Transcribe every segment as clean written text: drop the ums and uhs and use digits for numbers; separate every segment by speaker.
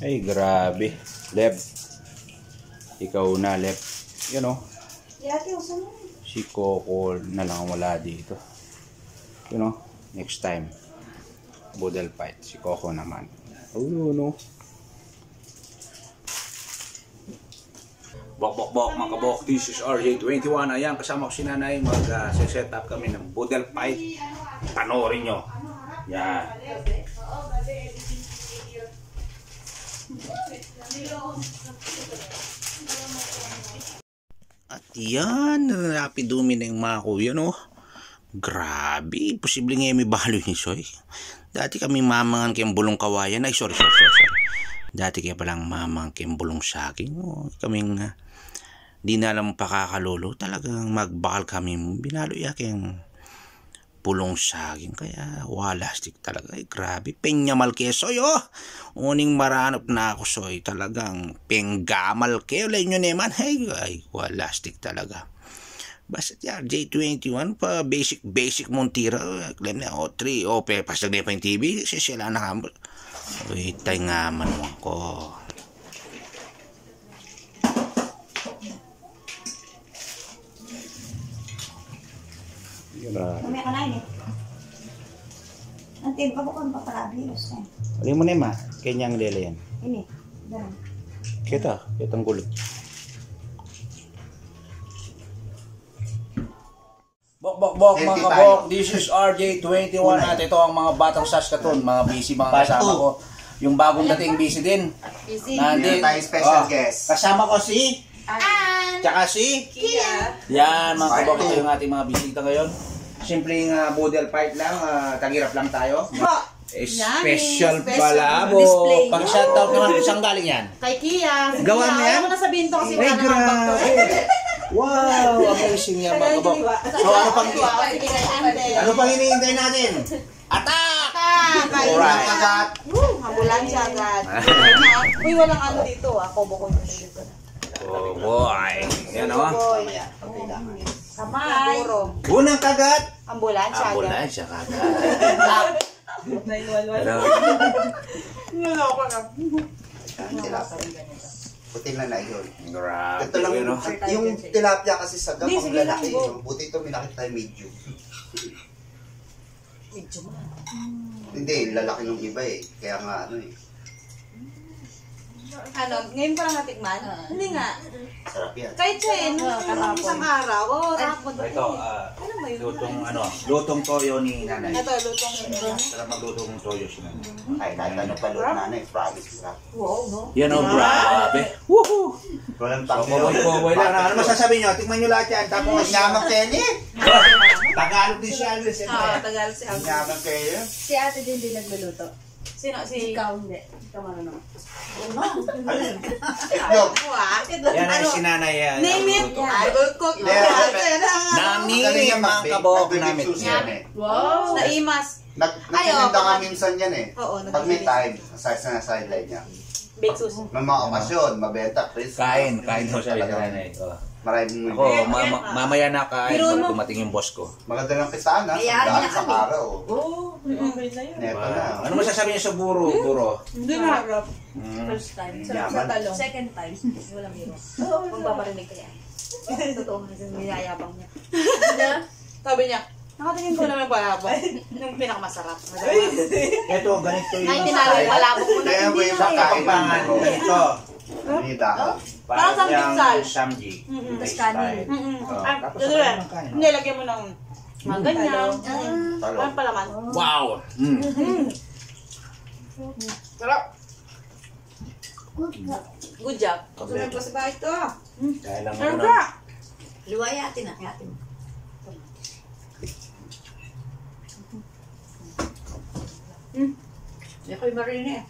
Speaker 1: Ay, grabe. Lev. Ikaw na, Lev. You know, si Coco na lang wala dito. You know, next time. Budal fight. Si Coco naman. Oh, no. Bok, mga kabok. This is RJ21. Ayan, kasama ko si Nanay. Mag-set up kami ng budal fight. Panoorin nyo. Yan. At yan, rapidumi na yung mga kuya, no? Grabe, posible nga may balo ni Soy. Dati kami mamangan kayong bulong kawayan. Ay, sorry. Dati kaya palang mamangan kayong bulong saging. No? Kaming di na alam pakakalolo. Talagang magbakal kami. Binalo ya kayong pulong saging. Kaya walastik talaga. Ay, grabe. Penyamal kayo, Soy, oh. Uning maranap na ako, Soy. Talagang penggamal kayo. Lain nyo naman. Ay, walastik talaga. Basta yan, J21 pa basic montira. Claim na, 3. Pasag na pa yung TV. Sila na kambal. Uy, tay nga manuang ko.
Speaker 2: Mamaya ka na yun eh. Nanti, pabukon pa pala. Virus na eh.
Speaker 1: Alin mo na ma, kanyang lele yan.
Speaker 2: Ini, ganun.
Speaker 1: Kitang gulot. Bok, mga kabok. This is RJ21 at ito ang mga batang Saskatoon. Mga busy mga kasama ko. Yung bagong dating busy din.
Speaker 3: Meron tayong special guest.
Speaker 1: Kasama ko si tsaka si
Speaker 2: Kia.
Speaker 1: Yan mga kabok. Ito yung ating mga bisita ngayon. Simpleng model fight lang. Tagirap lang tayo. Special pala. Pag-shoutout naman. Isang galing yan.
Speaker 2: Kay Kia.
Speaker 1: Gawa mo yan?
Speaker 2: Ano mo nasabihin to kasi
Speaker 1: Ay, grabe. Wow, amazing yan mga kabok. So, ano pang hinihintay natin? Attack! Alright.
Speaker 2: Ambulansya agad. Uy, walang ano dito ah. Kobo ko yung dito.
Speaker 1: Oh boy. Yan o.
Speaker 2: Kamay.
Speaker 1: Unang kagat.
Speaker 2: Ambulansya agad.
Speaker 1: Ambulansya kagat.
Speaker 2: Naloko na.
Speaker 3: Puti na yun.
Speaker 1: Grabe.
Speaker 3: Ito lang,
Speaker 1: Pero,
Speaker 3: yung tilapia kasi sa gamang lalaki. Buti ito, minakit tayo medium.
Speaker 2: Medium mo.
Speaker 3: Hindi, lalaki ng iba eh. Kaya nga ano eh.
Speaker 2: Ano, ngayon pa lang natikman? Hindi nga.
Speaker 3: Sarap yan.
Speaker 2: Kahit siya eh, nung isang araw. Oo, rapon.
Speaker 1: ito,
Speaker 2: Ano ba yun?
Speaker 1: lutong toyo ni nanay.
Speaker 2: Ito, lutong ito.
Speaker 1: Sarap maglutong toyo si nanay.
Speaker 3: Ay, kahit ano pa loob nanay, promise sarap.
Speaker 2: Wow, no?
Speaker 1: Yan o, grabe. Woohoo!
Speaker 3: Walang
Speaker 1: So,
Speaker 3: takbo.
Speaker 1: kuboy lang. Ano masasabi nyo? Tikman nyo lahat yan. Tapos,
Speaker 3: Nyamak Kenny!
Speaker 1: Tagalog din siya.
Speaker 2: Oo, Tagalog si Alvin.
Speaker 3: Nyamak Kenny!
Speaker 4: Si ate din din nagluluto.
Speaker 2: Sino? Si...
Speaker 4: Ikaw hindi. Ikaw marunong.
Speaker 3: Itlog!
Speaker 1: Yan ay si nanay.
Speaker 2: Name it! I will cook.
Speaker 1: Nami, mga kabok namin.
Speaker 2: Wow! Naimas.
Speaker 3: Nagtitinda ka minsan yan eh.
Speaker 2: Oo,
Speaker 3: Pag may time, sa sideline niya.
Speaker 2: Bake sushi.
Speaker 3: May mga okasyon, mabenta, Chris.
Speaker 1: Kain daw siya si nanay.
Speaker 3: Maraming
Speaker 1: Ako, mamaya na kain pag dumating yung boss ko.
Speaker 3: maganda ng kitaan ha,
Speaker 2: Kaya,
Speaker 3: daan sa araw.
Speaker 4: Oo, okay na yun.
Speaker 3: Neto na.
Speaker 1: Ano masasabi niyo sa buro?
Speaker 2: Hindi na harap.
Speaker 4: First time.
Speaker 3: Yaman.
Speaker 4: Sa talong. Second time. Walang hero.
Speaker 2: Magbabarinig ka yan. Totoo kasi niyayabang niya. Sabi niya, nakatingin ko naman palabok. Yung pinakamasarap.
Speaker 1: Ito, ganito yung
Speaker 2: Ay, tinalo yung palabok mo na
Speaker 3: Kaya
Speaker 2: hindi
Speaker 3: may
Speaker 2: na eh.
Speaker 1: Kapampangan, ganito.
Speaker 3: Hindi dahil.
Speaker 2: Parang samgyupsal.
Speaker 1: Samji.
Speaker 4: Tapos kanin.
Speaker 1: Tapos
Speaker 2: Ito rin. Hindi, lagyan mo ng mga ganyan.
Speaker 3: Talo.
Speaker 2: Parang palaman.
Speaker 1: Wow!
Speaker 2: Sarap. Good job.
Speaker 3: Kompleto.
Speaker 2: Sa bahay ito.
Speaker 1: Dahil lang
Speaker 2: Sarap
Speaker 1: ano.
Speaker 2: ka.
Speaker 4: Luwaya atin na. Atin. Hindi ko yung marinig eh.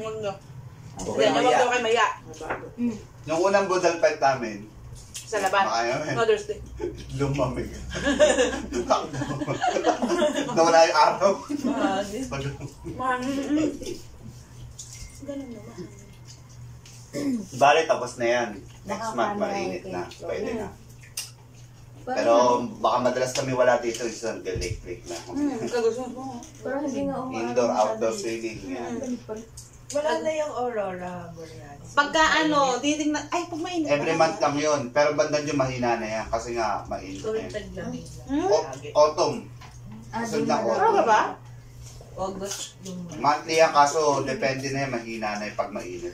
Speaker 2: Huwag na.
Speaker 1: Okay,
Speaker 2: Yan, huwag daw kay Maya.
Speaker 3: Yung unang budal fight namin,
Speaker 2: Sa laban.
Speaker 3: Makayamin.
Speaker 2: Mother's Day.
Speaker 3: lumamig. Nawala yung araw.
Speaker 2: Ganun naman.
Speaker 3: Bale, tapos na yan. Next month, mainit na. Pwede na. Pero baka madalas kami wala dito, isang electric na.
Speaker 2: Kagusto mo.
Speaker 4: Parang hindi nga umaano.
Speaker 3: Indoor, outdoor swimming. Yan.
Speaker 5: Wala na yung Aurora Borealis.
Speaker 2: Pagka titignan, ay, pag mainit.
Speaker 3: Every month lang yun. Pero bandang yung mahina na yan. Kasi nga, mainit na
Speaker 5: Tuwing
Speaker 3: yan.
Speaker 5: taglamig lang.
Speaker 3: Autumn. Sunod na
Speaker 2: Ano
Speaker 3: autumn.
Speaker 2: ba?
Speaker 5: August yung
Speaker 3: Monthly yan, kaso depende na yan, mahina na yung pag mainit.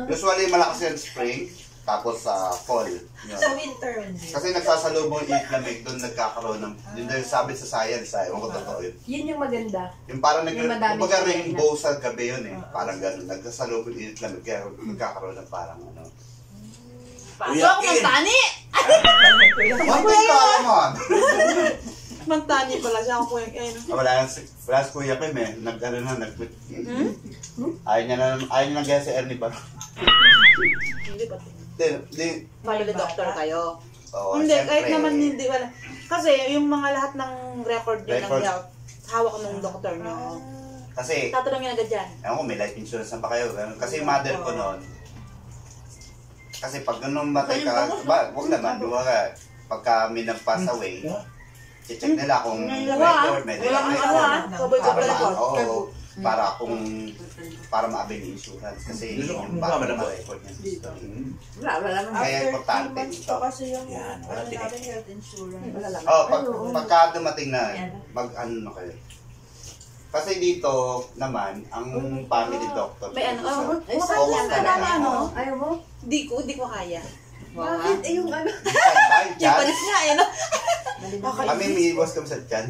Speaker 3: Usually malakas yan spring, tapos sa fall. Yun.
Speaker 5: sa winter hindi.
Speaker 3: Kasi nagsasalubong yung lamig, doon nagkakaroon ng, yun daw yung sabi sa science, ewan ko totoo yun.
Speaker 4: Yun yung maganda.
Speaker 3: Yung parang
Speaker 4: Yung madami
Speaker 3: kumbaga
Speaker 4: sa
Speaker 3: rainbow sa gabi yun eh. Parang ganun, nagsasalubong yung lamig, kaya nagkakaroon ng parang ano.
Speaker 2: Paso ako magtani!
Speaker 3: Konti ka naman!
Speaker 2: Magtani pala siya ako yung
Speaker 3: Wala si Kuya Kim eh, nag-ano na, nag-quit. Ayaw niya na gaya si Ernie ba?
Speaker 2: Hindi ba?
Speaker 3: Hindi.
Speaker 2: Family doctor kayo.
Speaker 3: Oo,
Speaker 2: Hindi,
Speaker 3: syempre.
Speaker 2: kahit naman hindi wala. Kasi yung mga lahat ng record din ng
Speaker 3: Record.
Speaker 2: health, hawak ng doktor nyo.
Speaker 3: Kasi,
Speaker 2: Tatanungin agad yan.
Speaker 3: ewan ko, may life insurance na ba kayo? Ganun. Kasi yung mother ko noon, kasi pag ganun matay ka, huwag naman, di ba ka, pagka may nag-pass away, check nila kung record, may
Speaker 2: Walang
Speaker 3: record.
Speaker 2: Sabay ka pala ko.
Speaker 3: Para ma-avail yung insurance. Kasi yung para ma-record niya sa history.
Speaker 4: Wala naman.
Speaker 3: Kaya importante
Speaker 5: Ito
Speaker 3: dito.
Speaker 5: kasi yung natin health insurance.
Speaker 3: Pagka dumating na, mag-ano na kayo. Kasi dito naman, ang family doctor.
Speaker 2: May ano,
Speaker 3: Focus
Speaker 2: ka
Speaker 3: talaga.
Speaker 2: na ano?
Speaker 4: Ayaw mo?
Speaker 2: Di ko kaya.
Speaker 4: Bakit? Eh yung ano?
Speaker 3: Standby, dyan.
Speaker 2: Japanese nga, ano?
Speaker 3: Kami may iwas kami sa dyan.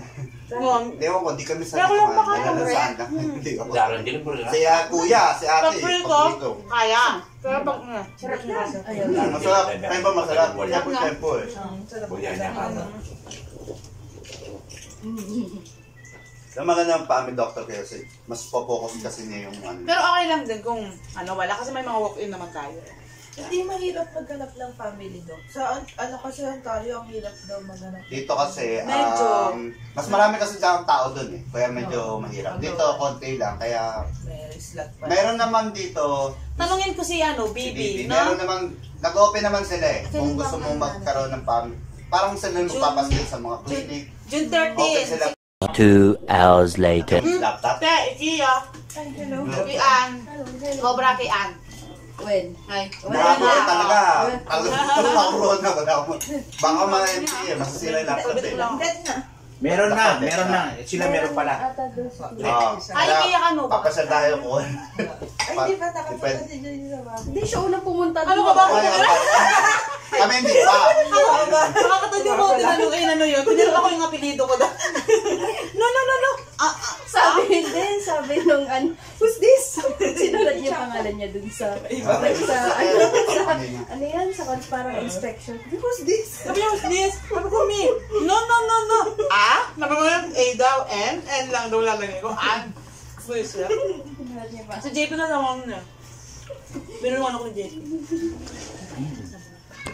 Speaker 3: Hindi ko, di kami sa
Speaker 2: Pero kung
Speaker 3: dyan.
Speaker 2: baka
Speaker 3: Saan lang. Hindi ako.
Speaker 6: Daran din po rin.
Speaker 3: Si kuya, si ate.
Speaker 2: Pag free ko,
Speaker 3: paborito.
Speaker 2: kaya. Pero pag,
Speaker 4: Sarap na. Ayaw.
Speaker 3: Masarap. Kayo ba masarap? Tempo eh.
Speaker 6: Buya niya ka.
Speaker 3: Yung maganda ng family doctor kayo, mas focus kasi niya yung ano.
Speaker 2: Pero okay lang din kung wala. Kasi may mga walk-in naman tayo.
Speaker 5: Hindi mahirap maghanap ng family doc. Sa kasi Ontario, ang hirap daw maghanap.
Speaker 3: Dito kasi,
Speaker 2: Medyo.
Speaker 3: mas marami kasi dyan tao dun eh. Kaya medyo mahirap. Dito, konti lang. Kaya,
Speaker 5: May slot pa.
Speaker 3: meron naman dito,
Speaker 2: Tanungin ko si Bibi, no?
Speaker 3: meron naman, nag-open naman sila eh. Kung gusto mong magkaroon ng family. Parang sila yung magpapasil sa mga clinic.
Speaker 2: June
Speaker 3: Open
Speaker 2: 30.
Speaker 3: sila
Speaker 7: 2 hours later.
Speaker 3: laptop.
Speaker 2: Te, Ikia.
Speaker 5: Ay, hello.
Speaker 2: Kay Ann. Cobra kay Ann.
Speaker 4: When?
Speaker 2: Ay.
Speaker 3: Grabe talaga. Tulong ako roon na. Baka ma-MP eh. Masasira yung laptop
Speaker 2: Sabi ko
Speaker 3: eh.
Speaker 2: lang.
Speaker 5: Dead na.
Speaker 6: Meron na. Sila meron pala.
Speaker 2: Ay, Ikia ka no ba?
Speaker 3: Papasal tayo ko.
Speaker 5: Ay, di ba nakapunta si Joy sa bahay?
Speaker 4: Hindi siya unang pumunta
Speaker 2: Ano ba ba?
Speaker 3: Kami hindi pa.
Speaker 2: Nakakatabi mo, tinanong yun. Tinanong ako yung apelido ko daw. No.
Speaker 4: Sabi nung who's this? Sinulat niya pangalan niya dun sa ano yan, sa parang inspection. Who's this?
Speaker 2: Sabi niya, who's this? Sabi ko, me. No. Sabi ko yung A daw, N lang daw lalagay ko. Ann. Please, yeah.
Speaker 4: Sinulat niya pa.
Speaker 2: Si JP na naman na. Binulungan ako ni JP.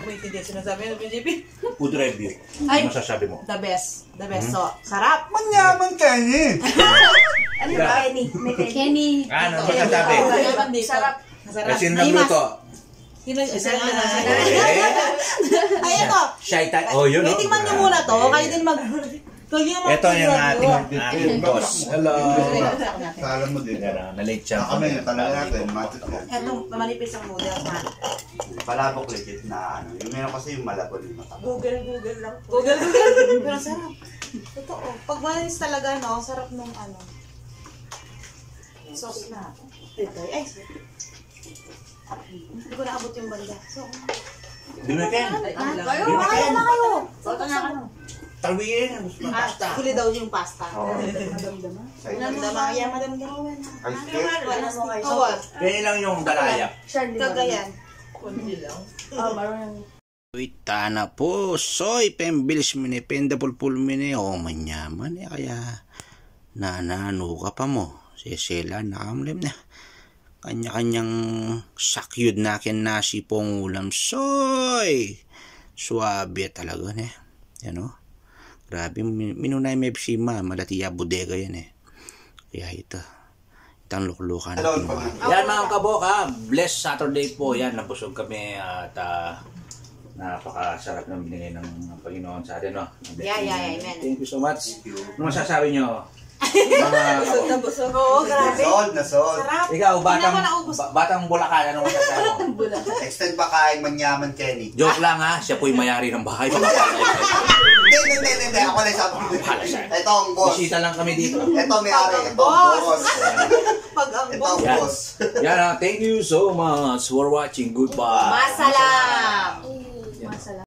Speaker 2: Wait, hindi sinasabi niya ni JP.
Speaker 6: Food review.
Speaker 2: Ay.
Speaker 6: Ano masasabi mo?
Speaker 2: The best. So, sarap.
Speaker 3: Manyaman ka niya.
Speaker 4: Ano ba, Kenny? May Kenny.
Speaker 6: Ano masasabi?
Speaker 2: Sarap.
Speaker 6: Kasi nagluto.
Speaker 2: Sino? Ay, ito.
Speaker 6: Shy type. Oh, yun.
Speaker 2: Wait, tingnan niyo muna to. Kayo din mag...
Speaker 6: Ito yung ating boss. Hello.
Speaker 3: Kala mo din.
Speaker 6: Na-late siya.
Speaker 3: Kami, talaga natin. Matot yan.
Speaker 2: Etong manipis ang noodles na.
Speaker 3: Palabok legit na ano. Yung meron kasi yung malabon yung mata.
Speaker 5: Google lang.
Speaker 2: Google. Pero sarap. Totoo. Pag malinis talaga, no, sarap nung ano. Sauce na. Ito. Ay, hindi ko naabot yung banda. So,
Speaker 6: Dumikin.
Speaker 2: kayo na kayo. Ito na ano.
Speaker 6: Tarwiin.
Speaker 2: Huli daw yung pasta.
Speaker 3: Sa'yo.
Speaker 2: Madamdama. Yan, madamdama.
Speaker 3: Ay, shit.
Speaker 2: Oo.
Speaker 6: Ganyan lang yung dalaya.
Speaker 2: Kagayan.
Speaker 5: Kundi lang.
Speaker 4: Marunong.
Speaker 1: Wita na po, soy, pembilis mini, pendapulpul mini, manyaman kaya nanano ka pa mo, sisila nakamlim na, kanya-kanyang sakyud na akin nasi pong ulam, soy, suabe talaga yan grabe, minunay may psima, malatiya bodega yan kaya itang luklukan natin.
Speaker 6: Yan mga kaboka, blessed Saturday po yan, nabusog kami at
Speaker 1: Napakasarap ng binigay ng Panginoon sa atin, no?
Speaker 2: Yeah, amen.
Speaker 1: Thank you so much.
Speaker 3: Thank you.
Speaker 1: Ano masasabi nyo? Mga
Speaker 4: Busog na busog.
Speaker 2: Oo, grabe.
Speaker 3: Nasod.
Speaker 2: Sarap.
Speaker 1: ikaw,
Speaker 2: Hindi ako naubos.
Speaker 1: batang Bulacan, ano masasabi mo?
Speaker 3: Extend pa kain manyaman, Kenny.
Speaker 1: Joke lang ha, siya po'y may-ari ng bahay.
Speaker 3: Hindi. Ako lang sabi ko. Ito ang boss.
Speaker 1: Bisita lang kami dito.
Speaker 3: Ito may-ari. Ito ang boss.
Speaker 2: Pag ang
Speaker 3: Ito ang
Speaker 1: Yan.
Speaker 3: boss.
Speaker 1: Yan, thank you so much for watching. Goodbye.
Speaker 2: Masalam. Masalam.